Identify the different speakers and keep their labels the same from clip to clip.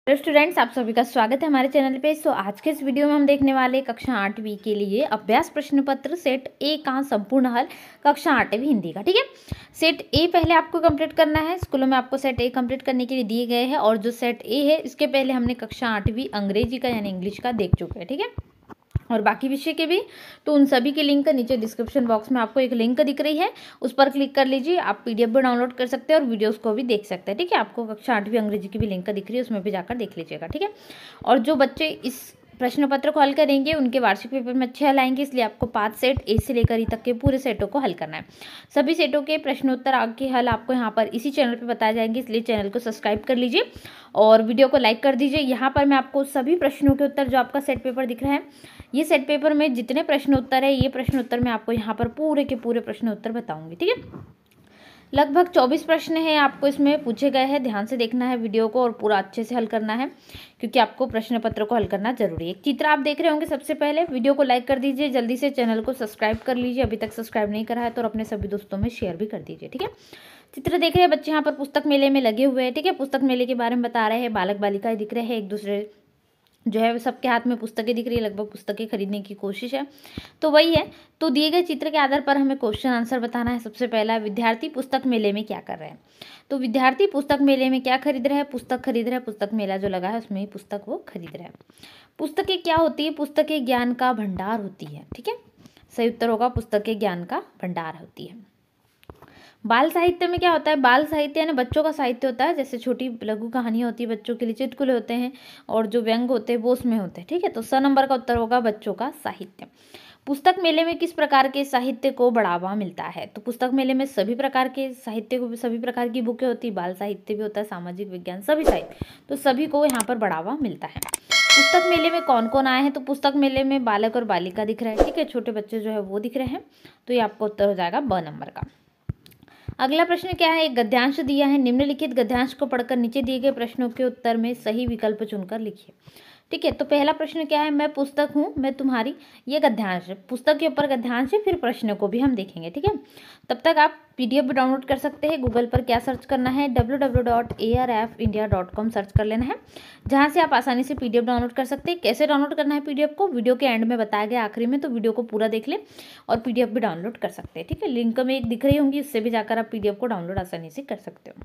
Speaker 1: Hello students, आप सभी का स्वागत है हमारे चैनल पे। आज के इस वीडियो में हम देखने वाले कक्षा 8वीं के लिए अभ्यास प्रश्न पत्र सेट ए का संपूर्ण हल कक्षा 8वीं हिंदी का। ठीक है, सेट ए पहले आपको कंप्लीट करना है। स्कूलों में आपको सेट ए कंप्लीट करने के लिए दिए गए हैं और जो सेट ए है इसके पहले हमने कक्षा 8वीं अंग्रेजी का यानी इंग्लिश का देख चुके हैं। ठीक है, और बाकी विषय के भी, तो उन सभी के लिंक नीचे डिस्क्रिप्शन बॉक्स में आपको एक लिंक दिख रही है, उस पर क्लिक कर लीजिए। आप पीडीएफ भी डाउनलोड कर सकते हैं और वीडियोस को भी देख सकते हैं। ठीक है, आपको कक्षा 8वीं अंग्रेजी की भी लिंक दिख रही है, उसमें भी जाकर देख लीजिएगा। ठीक है, और जो बच्चे इस प्रश्न पत्र को हल करेंगे उनके वार्षिक पेपर में अच्छे हल आएंगे, इसलिए आपको 5 सेट ए से लेकर ई तक के पूरे सेटों को हल करना है। सभी सेटों के प्रश्नोत्तर के हल आपको यहाँ पर इसी चैनल पे बताए जाएंगे, इसलिए चैनल को सब्सक्राइब कर लीजिए और वीडियो को लाइक कर दीजिए। यहाँ पर मैं आपको सभी प्रश्नों के उत्तर, जो आपका सेट पेपर दिख रहा है, ये सेट पेपर में जितने प्रश्न उत्तर है, ये प्रश्न उत्तर मैं आपको यहाँ पर पूरे के पूरे प्रश्न उत्तर बताऊंगी। ठीक है, लगभग 24 प्रश्न हैं आपको इसमें पूछे गए हैं। ध्यान से देखना है वीडियो को और पूरा अच्छे से हल करना है, क्योंकि आपको प्रश्न पत्र को हल करना जरूरी है। एक चित्र आप देख रहे होंगे, सबसे पहले वीडियो को लाइक कर दीजिए, जल्दी से चैनल को सब्सक्राइब कर लीजिए, अभी तक सब्सक्राइब नहीं करा है तो अपने सभी दोस्तों में शेयर भी कर दीजिए। ठीक है, चित्र देख रहे हैं बच्चे यहाँ पर पुस्तक मेले में लगे हुए हैं। ठीक है, पुस्तक मेले के बारे में बता रहे हैं, बालक बालिकाएं दिख रहे हैं, एक दूसरे जो है सबके हाथ में पुस्तकें दिख रही है, लगभग पुस्तकें खरीदने की कोशिश है, तो वही है। तो दिए गए चित्र के आधार पर हमें क्वेश्चन आंसर बताना है। सबसे पहला, विद्यार्थी पुस्तक मेले में क्या कर रहे हैं? तो विद्यार्थी पुस्तक मेले में क्या खरीद रहे हैं? पुस्तक खरीद रहे हैं। पुस्तक मेला जो लगा है उसमें ही पुस्तक वो खरीद रहे हैं। पुस्तकें क्या होती है? पुस्तकें ज्ञान का भंडार होती है। ठीक है, सही उत्तर होगा, पुस्तकें ज्ञान का भंडार होती है। बाल साहित्य में क्या होता है? बाल साहित्य यानी बच्चों का साहित्य होता है, जैसे छोटी लघु कहानियाँ होती है बच्चों के लिए, चुटकुले होते हैं और जो व्यंग होते हैं वो उसमें होते हैं। ठीक है, तो स नंबर का उत्तर होगा बच्चों का साहित्य। पुस्तक मेले में किस प्रकार के साहित्य को बढ़ावा मिलता है? तो पुस्तक मेले में सभी प्रकार के साहित्य को, सभी प्रकार की बुकें होती है, बाल साहित्य भी होता है, सामाजिक विज्ञान, सभी साहित्य, तो सभी को यहाँ पर बढ़ावा मिलता है। पुस्तक मेले में कौन कौन आए हैं? तो पुस्तक मेले में बालक और बालिका दिख रहा है। ठीक है, छोटे बच्चे जो है वो दिख रहे हैं, तो ये आपका उत्तर हो जाएगा ब नंबर का। अगला प्रश्न क्या है? एक गद्यांश दिया है, निम्नलिखित गद्यांश को पढ़कर नीचे दिए गए प्रश्नों के उत्तर में सही विकल्प चुनकर लिखिए। ठीक है, तो पहला प्रश्न क्या है? मैं पुस्तक हूँ, मैं तुम्हारी, ये गद्यांश है, पुस्तक के ऊपर गद्यांश है, फिर प्रश्न को भी हम देखेंगे। ठीक है, तब तक आप पीडीएफ भी डाउनलोड कर सकते हैं। गूगल पर क्या सर्च करना है? www.arfindia.com सर्च कर लेना है, जहाँ से आप आसानी से पीडीएफ डाउनलोड कर सकते हैं। कैसे डाउनलोड करना है पीडीएफ को, वीडियो के एंड में बताया गया आखिरी में, तो वीडियो को पूरा देख लें और पीडीएफ भी डाउनलोड कर सकते हैं। ठीक है, लिंक में एक दिख रही होंगी, उससे भी जाकर आप पीडीएफ को डाउनलोड आसानी से कर सकते हो।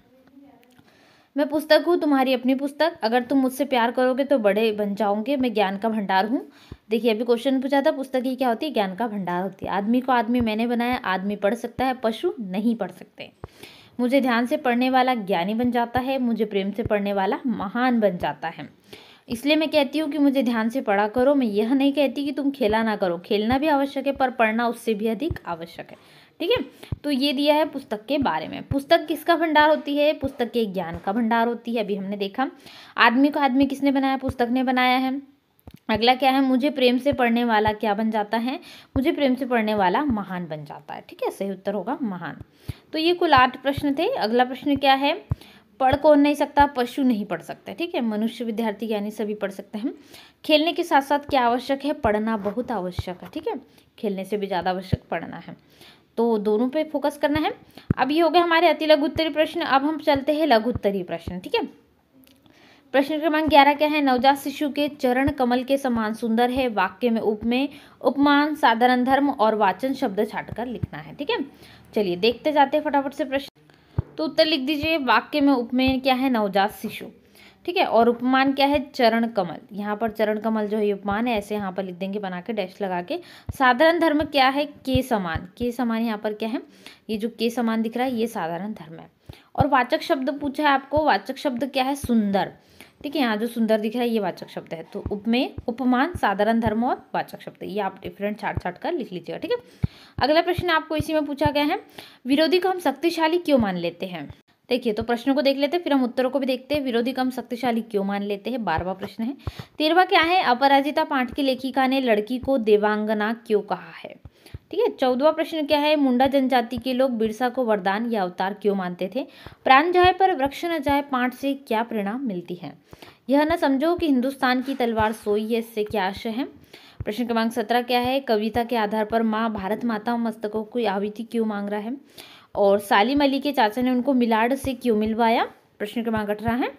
Speaker 1: मैं पुस्तक हूँ, तुम्हारी अपनी पुस्तक, अगर तुम मुझसे प्यार करोगे तो बड़े बन जाओगे, मैं ज्ञान का भंडार हूँ। देखिए, अभी क्वेश्चन पूछा था, पुस्तक ही क्या होती है? ज्ञान का भंडार होती है। आदमी को आदमी मैंने बनाया, आदमी पढ़ सकता है, पशु नहीं पढ़ सकते। मुझे ध्यान से पढ़ने वाला ज्ञानी बन जाता है, मुझे प्रेम से पढ़ने वाला महान बन जाता है। इसलिए मैं कहती हूँ कि मुझे ध्यान से पढ़ा करो। मैं यह नहीं कहती कि तुम खेला ना करो, खेलना भी आवश्यक है, पर पढ़ना उससे भी अधिक आवश्यक है। ठीक है, तो ये दिया है पुस्तक के बारे में। पुस्तक किसका भंडार होती है? पुस्तक के ज्ञान का भंडार होती है, अभी हमने देखा। आदमी को आदमी किसने बनाया? पुस्तक ने बनाया है। अगला क्या है? मुझे प्रेम से पढ़ने वाला क्या बन जाता है? मुझे प्रेम से पढ़ने वाला महान बन जाता है। ठीक है, सही उत्तर होगा महान। तो ये कुल 8 प्रश्न थे। अगला प्रश्न क्या है? पढ़ कौन नहीं सकता? पशु नहीं पढ़ सकते। ठीक है, मनुष्य, विद्यार्थी यानी सभी पढ़ सकते हैं। खेलने के साथ साथ क्या आवश्यक है? पढ़ना बहुत आवश्यक है। ठीक है, खेलने से भी ज़्यादा आवश्यक पढ़ना है, तो दोनों पे फोकस करना है। अब ये हो गया हमारे अति लघु उत्तरीय प्रश्न। अब हम चलते हैं लघु उत्तरीय प्रश्न। ठीक है, प्रश्न क्रमांक 11 क्या है? नवजात शिशु के चरण कमल के समान सुंदर है, वाक्य में उपमेय, उपमान, साधारण धर्म और वाचन शब्द छांटकर लिखना है। ठीक है, चलिए देखते जाते हैं फटाफट से प्रश्न। तो उत्तर लिख दीजिए। वाक्य में उपमेय क्या है? नवजात शिशु। ठीक है, और उपमान क्या है? चरण कमल। यहाँ पर चरण कमल जो है उपमान है, ऐसे यहाँ पर लिख देंगे बना के, डैश लगा के। साधारण धर्म क्या है? के समान। के समान यहाँ पर क्या है? ये जो के समान दिख रहा है ये साधारण धर्म है। और वाचक शब्द पूछा है आपको, वाचक शब्द क्या है? सुंदर। ठीक है, यहाँ जो सुंदर दिख रहा है ये वाचक शब्द है। तो उपमेय, उपमान, साधारण धर्म और वाचक शब्द, ये आप डिफरेंट छाट कर लिख लीजिएगा। ठीक है, अगला प्रश्न आपको इसी में पूछा गया है, विरोधी को हम शक्तिशाली क्यों मान लेते हैं? देखिए, तो प्रश्नों को देख लेते हैं, फिर हम उत्तरों को भी देखते हैं। विरोधी को हम शक्तिशाली क्यों मान लेते हैं, 12वां प्रश्न है। 13वां क्या है? अपराजिता पाठ की लेखिका ने लड़की को देवांगना क्यों कहा है? ठीक है, 14वां प्रश्न क्या है? मुंडा जनजाति के लोग बिरसा को वरदान या अवतार क्यों मानते थे? प्राण जाए पर वृक्ष न जाए पाठ से क्या प्रेरणा मिलती है? यह न समझो कि हिंदुस्तान की तलवार सोई है, इससे क्या आशय है? प्रश्न क्रमांक 17 क्या है? कविता के आधार पर माँ भारत माता मस्तकों की आहुति क्यों मांग रहा है? और सालिम अली के चाचा ने उनको मिलाड से क्यों मिलवाया? प्रश्न क्रमांक 18 है।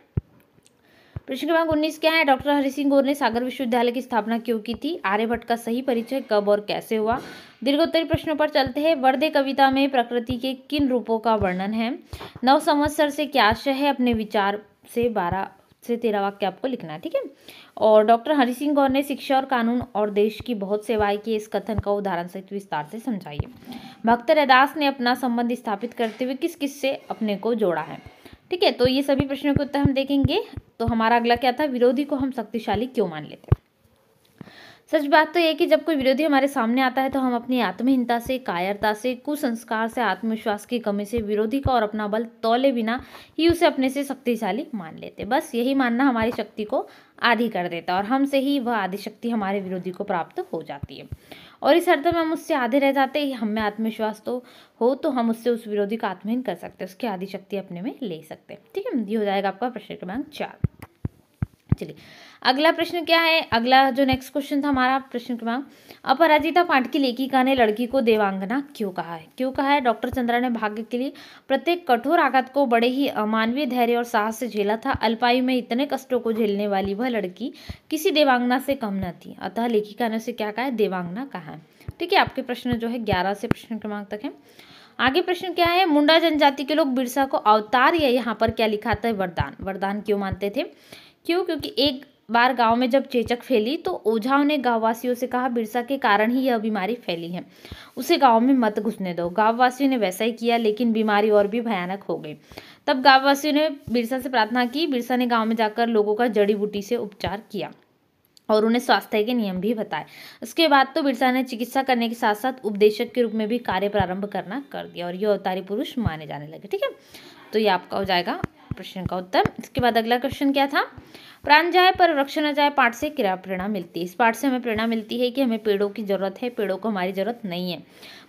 Speaker 1: प्रश्न क्रमांक 19 क्या है? डॉक्टर हरि सिंह गौर ने सागर विश्वविद्यालय की स्थापना क्यों की थी? आर्यभट्ट का सही परिचय कब और कैसे हुआ? दीर्घोत्तरी प्रश्नों पर चलते हैं। वर्दे कविता में प्रकृति के किन रूपों का वर्णन है? नव संवत्सर से क्या आशय है? अपने विचार से 12 से 13 वाक्य आपको लिखना है, ठीक है। और डॉक्टर हरि सिंह गौर ने शिक्षा और कानून और देश की बहुत सेवाएं की, इस कथन का उदाहरण सहित विस्तार से समझाइए। भक्त रैदास ने अपना संबंध स्थापित करते हुए किस किस से अपने को जोड़ा है? ठीक है, तो ये सभी प्रश्नों के उत्तर हम देखेंगे। तो हमारा अगला क्या था? विरोधी को हम शक्तिशाली क्यों मान लेते हैं? सच बात तो यह कि जब कोई विरोधी हमारे सामने आता है तो हम अपनी आत्महीनता से, कायरता से, कुसंस्कार से, आत्मविश्वास की कमी से विरोधी का और अपना बल तौले बिना ही उसे अपने से शक्तिशाली मान लेते। बस यही मानना हमारी शक्ति को आधी कर देता और हमसे ही वह आधी शक्ति हमारे विरोधी को प्राप्त हो जाती है। और इस अर्थ में हम उससे आधे रह जाते हैं। हम में आत्मविश्वास तो हो तो हम उससे उस विरोधी को आत्महीन कर सकते हैं, उसकी आधी शक्ति अपने में ले सकते हैं। ठीक है, ये हो जाएगा आपका प्रश्न क्रमांक 4। चलिए अगला प्रश्न क्या है? अगला जो नेक्स्ट क्वेश्चन था हमारा प्रश्न क्रमांक, अपराजिता पाठ की लेखिका ने लड़की को देवांगना क्यों कहा है? क्यों कहा है? डॉक्टर चंद्रा ने भाग्य के लिए प्रत्येक कठोर आघात को बड़े ही अमानवीय धैर्य और साहस से झेला था। अल्पायु में इतने कष्टों को झेलने वाली वह लड़की किसी देवांगना से कम न थी, अतः लेखिका ने उसे क्या कहा है? देवांगना कहा है। ठीक है, आपके प्रश्न जो है 11 से प्रश्न क्रमांक तक है। आगे प्रश्न क्या है? मुंडा जनजाति के लोग बिरसा को अवतार या यहाँ पर क्या लिखा था? वरदान। वरदान क्यों मानते थे? क्यों? क्योंकि एक बार गांव में जब चेचक फैली तो ओझाओं ने गांववासियों से कहा बिरसा के कारण ही यह बीमारी फैली है, उसे गांव में मत घुसने दो। गांववासियों ने वैसा ही किया, लेकिन बीमारी और भी भयानक हो गई। तब गांववासियों ने बिरसा से प्रार्थना की। बिरसा ने गांव में जाकर लोगों का जड़ी बूटी से उपचार किया और उन्हें स्वास्थ्य के नियम भी बताए। उसके बाद तो बिरसा ने चिकित्सा करने के साथ साथ उपदेशक के रूप में भी कार्य प्रारंभ करना कर दिया और ये अवतारी पुरुष माने जाने लगे। ठीक है, तो ये आपका हो जाएगा प्रश्न का उत्तर। इसके बाद अगला क्वेश्चन क्या था? प्राण जाए पर वृक्ष न जाए पाठ से क्या प्रेरणा मिलती है? इस पाठ से हमें प्रेरणा मिलती है कि हमें पेड़ों की जरूरत है, पेड़ों को हमारी जरूरत नहीं है।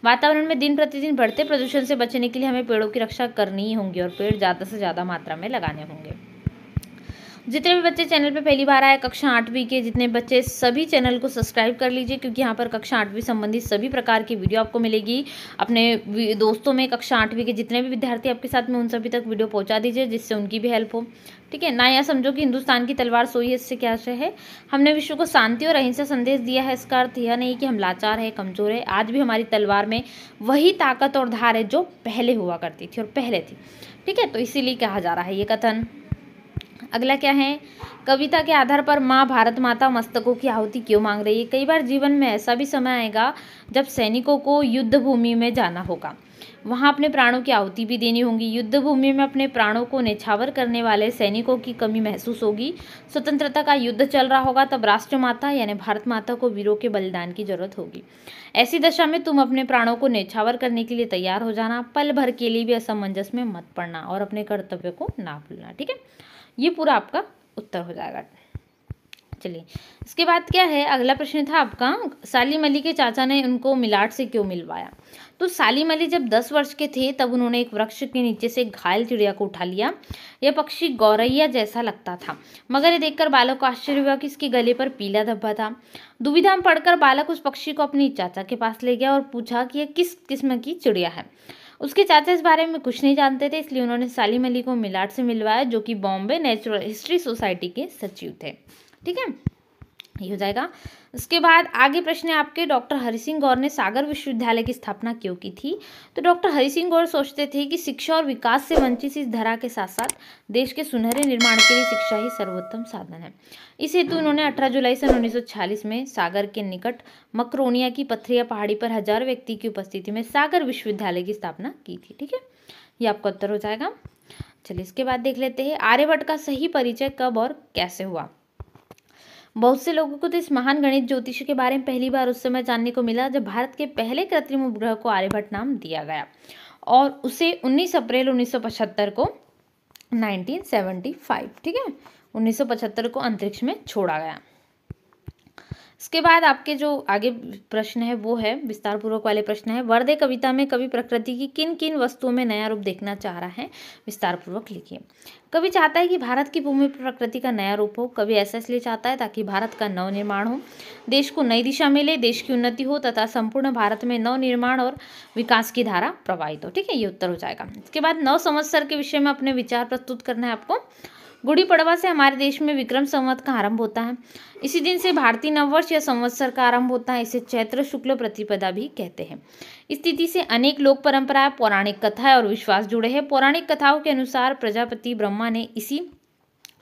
Speaker 1: वातावरण में दिन प्रतिदिन बढ़ते प्रदूषण से बचने के लिए हमें पेड़ों की रक्षा करनी ही होगी और पेड़ ज़्यादा से ज़्यादा मात्रा में लगाने होंगे। जितने भी बच्चे चैनल पे पहली बार आए, कक्षा 8वीं के जितने बच्चे, सभी चैनल को सब्सक्राइब कर लीजिए, क्योंकि यहाँ पर कक्षा 8वीं संबंधित सभी प्रकार की वीडियो आपको मिलेगी। अपने दोस्तों में कक्षा 8वीं के जितने भी विद्यार्थी आपके साथ में, उन सभी तक वीडियो पहुँचा दीजिए, जिससे उनकी भी हेल्प हो। ठीक है ना, यह समझो कि हिंदुस्तान की तलवार सोई है, इससे क्या आशय है? हमने विश्व को शांति और अहिंसा संदेश दिया है। इसका अर्थ यह नहीं कि हम लाचार है, कमजोर है। आज भी हमारी तलवार में वही ताकत और धार है जो पहले हुआ करती थी और पहले थी। ठीक है, तो इसीलिए कहा जा रहा है ये कथन। अगला क्या है? कविता के आधार पर माँ भारत माता मस्तकों की आहुति क्यों मांग रही है? कई बार जीवन में ऐसा भी समय आएगा जब सैनिकों को युद्ध भूमि में जाना होगा, वहाँ अपने प्राणों की आहुति भी देनी होगी। युद्ध भूमि में अपने प्राणों को न्यौछावर करने वाले सैनिकों की कमी महसूस होगी। स्वतंत्रता का युद्ध चल रहा होगा, तब राष्ट्रमाता यानी भारत माता को वीरों के बलिदान की जरूरत होगी। ऐसी दशा में तुम अपने प्राणों को न्यौछावर करने के लिए तैयार हो जाना। पल भर के लिए भी असमंजस में मत पड़ना और अपने कर्तव्य को ना भूलना। ठीक है, ये पूरा आपका उत्तर हो जाएगा। चलिए इसके बाद क्या है? अगला प्रश्न था आपका, सालिम अली के चाचा ने उनको मिलाट से क्यों मिलवाया? तो सालिम अली जब 10 वर्ष के थे तब उन्होंने एक वृक्ष के नीचे से घायल चिड़िया को उठा लिया। यह पक्षी गौरैया जैसा लगता था, मगर ये देखकर बालक को आश्चर्य हुआ कि इसके गले पर पीला धब्बा था। दुविधा में पड़कर बालक उस पक्षी को अपनी चाचा के पास ले गया और पूछा कि यह किस किस्म की चिड़िया है। उसके चाचा इस बारे में कुछ नहीं जानते थे, इसलिए उन्होंने सालिम अली को मिलाट से मिलवाया, जो कि बॉम्बे नेचुरल हिस्ट्री सोसाइटी के सचिव थे। ठीक है, ये हो जाएगा। इसके बाद आगे प्रश्न है आपके, डॉक्टर हरि सिंह गौर ने सागर विश्वविद्यालय की स्थापना क्यों की थी? तो डॉक्टर हरि सिंह गौर सोचते थे कि शिक्षा और विकास से वंचित इस धरा के साथ साथ देश के सुनहरे निर्माण के लिए शिक्षा ही सर्वोत्तम साधन है। इस हेतु उन्होंने 18 जुलाई सन 1946 में सागर के निकट मकरोनिया की पथरिया पहाड़ी पर 1000 व्यक्ति की उपस्थिति में सागर विश्वविद्यालय की स्थापना की थी। ठीक है, ये आपका उत्तर हो जाएगा। चलिए इसके बाद देख लेते हैं, आर्यभट्ट का सही परिचय कब और कैसे हुआ? बहुत से लोगों को तो इस महान गणित ज्योतिषी के बारे में पहली बार उस समय जानने को मिला जब भारत के पहले कृत्रिम उपग्रह को आर्यभट्ट नाम दिया गया और उसे 19 अप्रैल 1975 को 1975 ठीक है 1975 को अंतरिक्ष में छोड़ा गया। इसके बाद आपके जो आगे प्रश्न है वो है विस्तार पूर्वक वाले प्रश्न है, वर्दे कविता में कवि प्रकृति की किन किन वस्तुओं में नया रूप देखना चाह रहा है? विस्तार पूर्वक लिखिए। कवि चाहता है कि भारत की भूमि पर प्रकृति का नया रूप हो। कवि ऐसा इसलिए चाहता है ताकि भारत का नवनिर्माण हो, देश को नई दिशा मिले, देश की उन्नति हो तथा संपूर्ण भारत में नवनिर्माण और विकास की धारा प्रवाहित हो। ठीक है, ये उत्तर हो जाएगा। इसके बाद 9 संवत्सर के विषय में अपने विचार प्रस्तुत करना है आपको। गुड़ी पड़वा से हमारे देश में विक्रम संवत का आरंभ होता है। इसी दिन से भारतीय नववर्ष या संवत्सर का आरंभ होता है। इसे चैत्र शुक्ल प्रतिपदा भी कहते हैं। इस तिथि से अनेक लोक परंपराएं, पौराणिक कथाएं और विश्वास जुड़े हैं। पौराणिक कथाओं के अनुसार प्रजापति ब्रह्मा ने इसी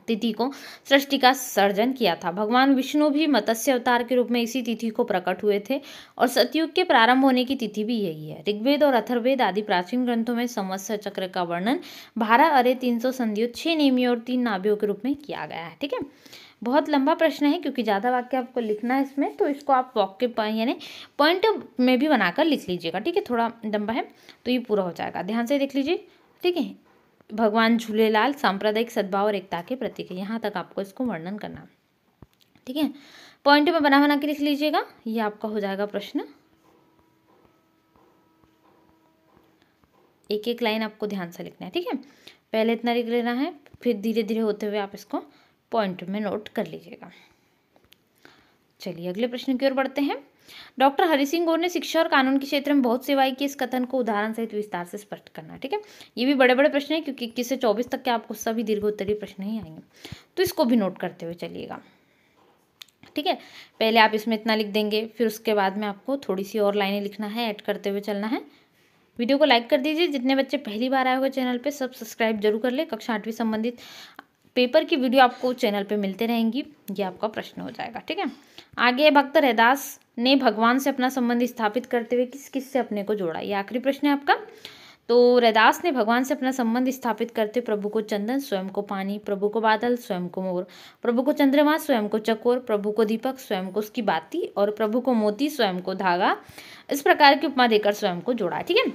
Speaker 1: तिथि को सृष्टि का सर्जन किया था। भगवान विष्णु भी मत्स्य अवतार के रूप में इसी तिथि को प्रकट हुए थे और सतयुग के प्रारंभ होने की तिथि भी यही है। ऋग्वेद और अथर्ववेद आदि प्राचीन ग्रंथों में संवत्सर चक्र का वर्णन 12 अरे 300 संधियों, 6 नेमियों और 3 नाभियों के रूप में किया गया है। ठीक है, बहुत लंबा प्रश्न है क्योंकि ज़्यादा वाक्य आपको लिखना है इसमें, तो इसको आप वाक्य यानी पॉइंट में भी बनाकर लिख लीजिएगा। ठीक है, थोड़ा लंबा है तो ये पूरा हो जाएगा। ध्यान से देख लीजिए। ठीक है, भगवान झूलेलाल सांप्रदायिक सद्भाव और एकता के प्रतीक है। यहाँ तक आपको इसको वर्णन करना। ठीक है, पॉइंट में बना के लिख लीजिएगा। ये आपका हो जाएगा प्रश्न। एक एक लाइन आपको ध्यान से लिखना है। ठीक है, पहले इतना लिख लेना है, फिर धीरे धीरे होते हुए आप इसको पॉइंट में नोट कर लीजिएगा। चलिए अगले प्रश्न की ओर बढ़ते हैं। डॉक्टर हरि सिंह गौर ने शिक्षा और कानून के क्षेत्र में बहुत सेवाएं की। इस कथन को उदाहरण सहित विस्तार से स्पष्ट करना है। ठीक है, ये भी बड़े बड़े प्रश्न हैं क्योंकि 21 से 24 तक के आपको सभी दीर्घोत्तरीय प्रश्न ही आएंगे, तो इसको भी नोट करते हुए चलिएगा। ठीक है, पहले आप इसमें इतना लिख देंगे, फिर उसके बाद में आपको थोड़ी सी और लाइनें लिखना है, ऐड करते हुए चलना है। वीडियो को लाइक कर दीजिए। जितने बच्चे पहली बार आए हुए चैनल पर सब सब्सक्राइब जरूर कर ले। कक्षा 8वीं संबंधित पेपर की वीडियो आपको चैनल पे मिलते रहेंगी। ये आपका प्रश्न हो जाएगा। ठीक है, आगे भक्त रैदास ने भगवान से अपना संबंध स्थापित करते हुए किस किस से अपने को जोड़ा। ये आखिरी प्रश्न है आपका। तो रैदास ने भगवान से अपना संबंध स्थापित करते प्रभु को चंदन, स्वयं को पानी, प्रभु को बादल, स्वयं को मोर, प्रभु को चंद्रमा, स्वयं को चकोर, प्रभु को दीपक, स्वयं को उसकी बाती और प्रभु को मोती, स्वयं को धागा, इस प्रकार की उपमा देकर स्वयं को जोड़ा। ठीक है,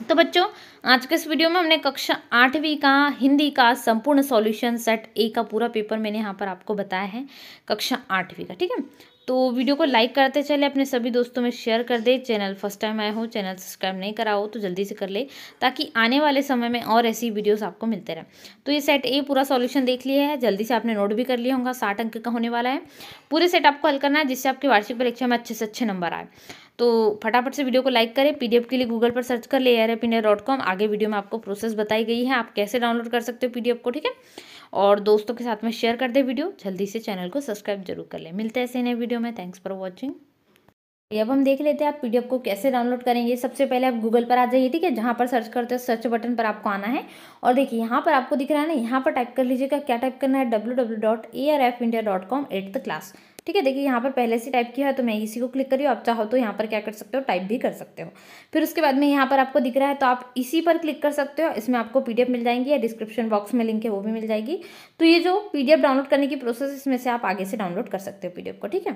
Speaker 1: तो बच्चों आज के इस वीडियो में हमने कक्षा 8वीं का हिंदी का संपूर्ण सॉल्यूशन सेट ए का पूरा पेपर मैंने यहाँ पर आपको बताया है, कक्षा 8वीं का। ठीक है, तो वीडियो को लाइक करते चले, अपने सभी दोस्तों में शेयर कर दे। चैनल फर्स्ट टाइम आए हो, चैनल सब्सक्राइब नहीं करा हो तो जल्दी से कर ले, ताकि आने वाले समय में और ऐसी वीडियोस आपको मिलते रहे। तो ये सेट ए पूरा सॉल्यूशन देख लिया है, जल्दी से आपने नोट भी कर लिया होगा। 60 अंक का होने वाला है। पूरे सेट आपको हल करना है जिससे आपकी वार्षिक परीक्षा में अच्छे से अच्छे नंबर आए। तो फटाफट से वीडियो को लाइक करें। पीडीएफ के लिए गूगल पर सर्च कर ले arfindia.com। आगे वीडियो में आपको प्रोसेस बताई गई है, आप कैसे डाउनलोड कर सकते हो पीडीएफ को। ठीक है, और दोस्तों के साथ में शेयर कर दे वीडियो। जल्दी से चैनल को सब्सक्राइब जरूर कर ले। मिलते हैं ऐसे नए वीडियो में। Thanks for watching. अब हम देख लेते हैं आप पीडीएफ को कैसे डाउनलोड करेंगे। सबसे पहले आप गूगल पर आ जाइए। ठीक है, जहाँ पर सर्च करते हो सर्च बटन पर आपको आना है और देखिए यहाँ पर आपको दिख रहा है ना, यहाँ पर टाइप कर लीजिएगा। क्या टाइप करना है? www.arfindia.com 8th class. ठीक है, देखिए यहाँ पर पहले से टाइप किया है तो मैं इसी को क्लिक करी हूँ। आप चाहो तो यहाँ पर क्या कर सकते हो, टाइप भी कर सकते हो। फिर उसके बाद में यहाँ पर आपको दिख रहा है तो आप इसी पर क्लिक कर सकते हो। इसमें आपको पीडीएफ मिल जाएंगी या डिस्क्रिप्शन बॉक्स में लिंक है वो भी मिल जाएगी। तो ये जो पीडीएफ डाउनलोड करने की प्रोसेस, इसमें से आप आगे से डाउनलोड कर सकते हो पीडीएफ को। ठीक है।